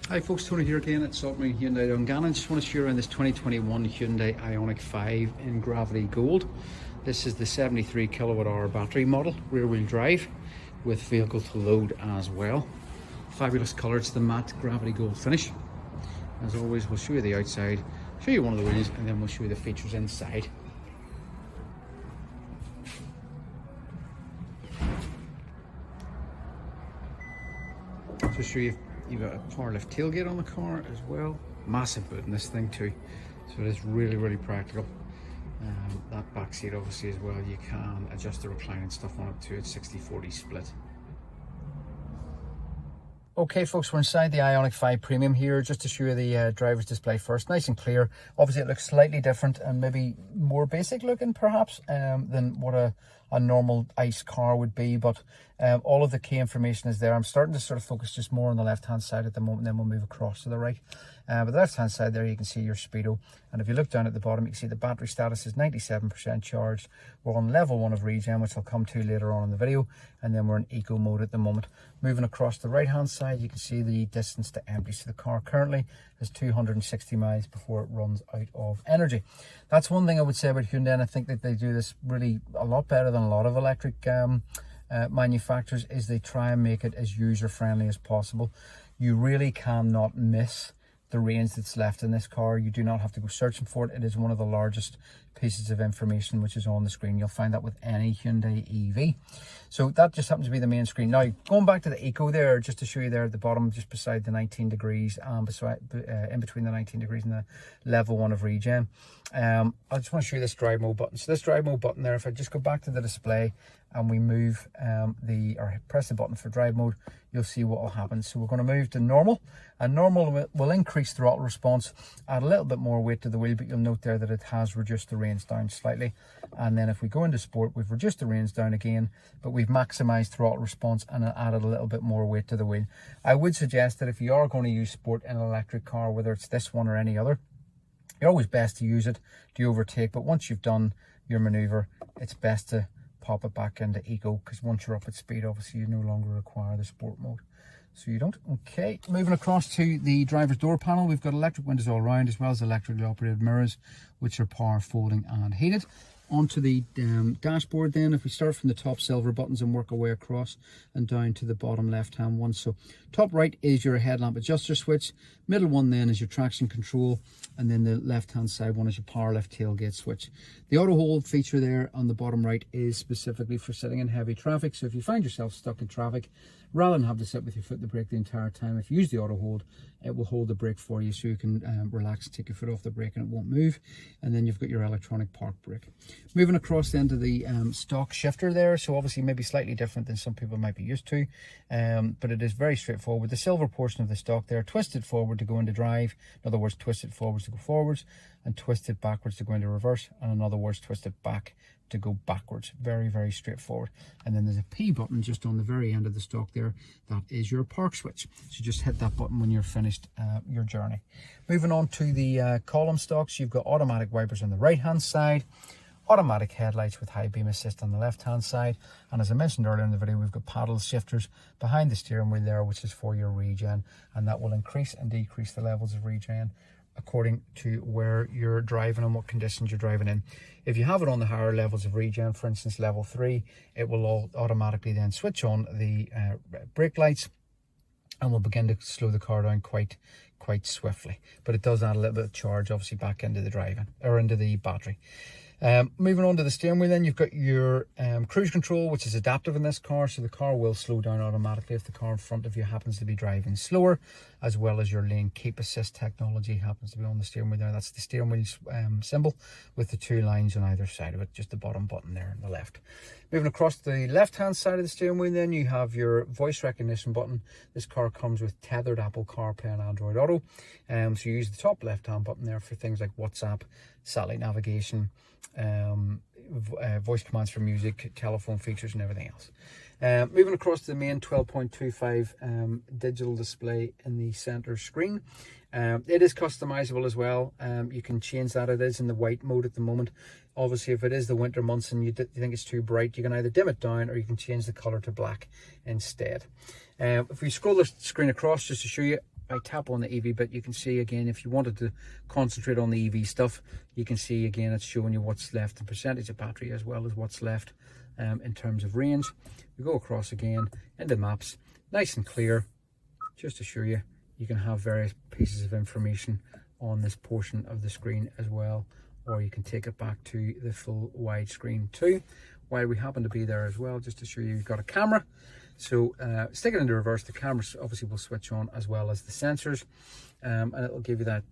Hi folks, Tony here again at Saltmarine Hyundai Dungannon. Just want to share around this 2021 Hyundai Ioniq 5 in Gravity Gold. This is the 73 kilowatt hour battery model, rear wheel drive with vehicle to load as well. Fabulous colour, it's the matte Gravity Gold finish. As always, we'll show you the outside, show you one of the wheels, and then we'll show you the features inside. Just show you, you've got a power lift tailgate on the car as well. Massive boot in this thing too, so it is really practical. That back seat obviously as well, you can adjust the reclining stuff on it too. It's 60-40 split. Okay folks, we're inside the Ioniq 5 Premium here, just to show you the driver's display first. Nice and clear. Obviously it looks slightly different and maybe more basic looking perhaps than what a normal ICE car would be, but all of the key information is there. I'm starting to sort of focus just more on the left hand side at the moment, then we'll move across to the right. But the left hand side there you can see your speedo, and if you look down at the bottom you can see the battery status is 97% charged. We're on level 1 of regen, which I'll come to later on in the video, and then we're in eco mode at the moment. Moving across the right hand side you can see the distance to empty. So the car currently has 260 miles before it runs out of energy. That's one thing I would say about Hyundai, and I think that they do this really a lot better than a lot of electric manufacturers, is they try and make it as user friendly as possible. You really cannot miss the range that's left in this car. You do not have to go searching for it. It is one of the largest pieces of information which is on the screen. You'll find that with any Hyundai EV. So that just happens to be the main screen. Now going back to the eco there, just to show you there at the bottom, just beside the 19 degrees and in between the 19 degrees and the level 1 of regen, I just want to show you this drive mode button. So this drive mode button there, if I just go back to the display and we move or press the button for drive mode, you'll see what will happen. So we're going to move to normal, and normal will increase throttle response, add a little bit more weight to the wheel, but you'll note there that it has reduced the range down slightly. And then if we go into sport, we've reduced the range down again, but we've maximized throttle response and added a little bit more weight to the wheel. I would suggest that if you are going to use sport in an electric car, whether it's this one or any other, you're always best to use it to overtake, but once you've done your maneuver, it's best to pop it back into eco, because once you're up at speed, obviously you no longer require the sport mode, so you don't. Okay, moving across to the driver's door panel, we've got electric windows all around, as well as electrically operated mirrors, which are power folding and heated. Onto the dashboard then, if we start from the top silver buttons and work our way across and down to the bottom left hand one. So top right is your headlamp adjuster switch, middle one then is your traction control, and then the left hand side one is your power lift tailgate switch. The auto hold feature there on the bottom right is specifically for sitting in heavy traffic. So if you find yourself stuck in traffic, rather than have to sit with your foot in the brake the entire time, if you use the auto hold, it will hold the brake for you, so you can relax, take your foot off the brake and it won't move. And then you've got your electronic park brake. Moving across then to the stock shifter there, so obviously maybe slightly different than some people might be used to, but it is very straightforward. The silver portion of the stock there, twisted forward to go into drive, in other words twisted forwards to go forwards, and twisted backwards to go into reverse, and in other words twisted back to go backwards. Very straightforward. And then there's a P button just on the very end of the stock there, that is your park switch, so just hit that button when you're finished your journey. Moving on to the column stocks, you've got automatic wipers on the right hand side, automatic headlights with high beam assist on the left hand side, and as I mentioned earlier in the video, we've got paddle shifters behind the steering wheel there, which is for your regen, and that will increase and decrease the levels of regen according to where you're driving and what conditions you're driving in. If you have it on the higher levels of regen, for instance level 3, it will automatically then switch on the brake lights and will begin to slow the car down quite swiftly, but it does add a little bit of charge obviously back into the driving or into the battery. Moving on to the steering wheel then, you've got your cruise control, which is adaptive in this car, so the car will slow down automatically if the car in front of you happens to be driving slower, as well as your lane keep assist technology happens to be on the steering wheel there. That's the steering wheel symbol with the 2 lines on either side of it, just the bottom button there on the left. Moving across to the left hand side of the steering wheel then, you have your voice recognition button. This car comes with tethered Apple CarPlay and Android Auto, so you use the top left hand button there for things like WhatsApp, satellite navigation, voice commands for music, telephone features and everything else. Moving across to the main 12.25 digital display in the center screen. It is customizable as well. You can change that. It is in the white mode at the moment. Obviously, if it is the winter months and you think it's too bright, you can either dim it down or you can change the color to black instead. If we scroll the screen across just to show you, I tap on the EV bit, you can see again, if you wanted to concentrate on the EV stuff, you can see again it's showing you what's left in percentage of battery as well as what's left in terms of range. We go across again into maps, nice and clear, just to show you. You can have various pieces of information on this portion of the screen as well, or you can take it back to the full wide screen too. While we happen to be there as well, just to show you, you've got a camera. So stick it into reverse, the camera obviously will switch on as well as the sensors, and it will give you that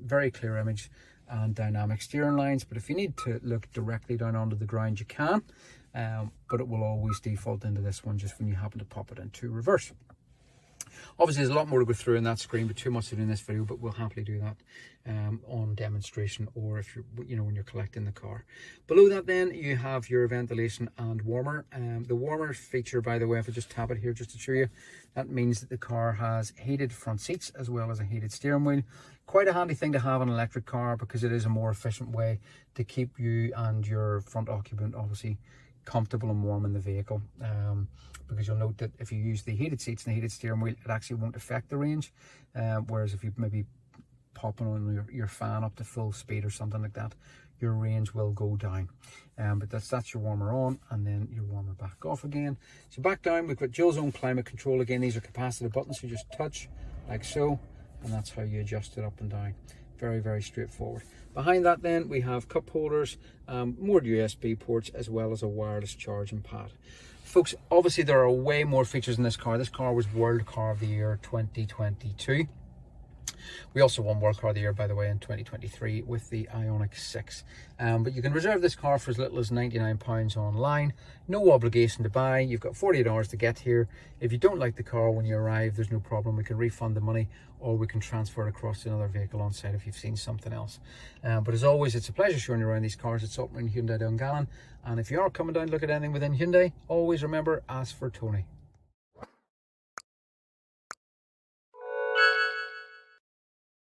very clear image and dynamic steering lines. But if you need to look directly down onto the ground, you can, but it will always default into this one just when you happen to pop it into reverse. Obviously there's a lot more to go through in that screen, but too much to do in this video, but we'll happily do that on demonstration, or if you're, when you're collecting the car. Below that then you have your ventilation and warmer. The warmer feature, by the way, if I just tap it here just to show you, that means that the car has heated front seats as well as a heated steering wheel. Quite a handy thing to have in an electric car, because it is a more efficient way to keep you and your front occupant obviously comfortable and warm in the vehicle, because you'll note that if you use the heated seats and the heated steering wheel, it actually won't affect the range, whereas if you maybe popping on your fan up to full speed or something like that, your range will go down. But that's your warmer on, and then your warmer back off again. So back down, we've got dual zone climate control again. These are capacitive buttons, so you just touch like so, and that's how you adjust it up and down. Very, very straightforward. Behind that then we have cup holders, more USB ports, as well as a wireless charging pad. Folks, obviously there are way more features in this car. This car was World Car of the Year 2022. We also won World Car of the Year, by the way, in 2023 with the Ioniq 6. But you can reserve this car for as little as £99 online. No obligation to buy. You've got 48 hours to get here. If you don't like the car when you arrive, there's no problem. We can refund the money, or we can transfer it across to another vehicle on site if you've seen something else. But as always, it's a pleasure showing you around these cars at Saltmarine Hyundai Dungannon. And if you are coming down to look at anything within Hyundai, always remember, ask for Tony.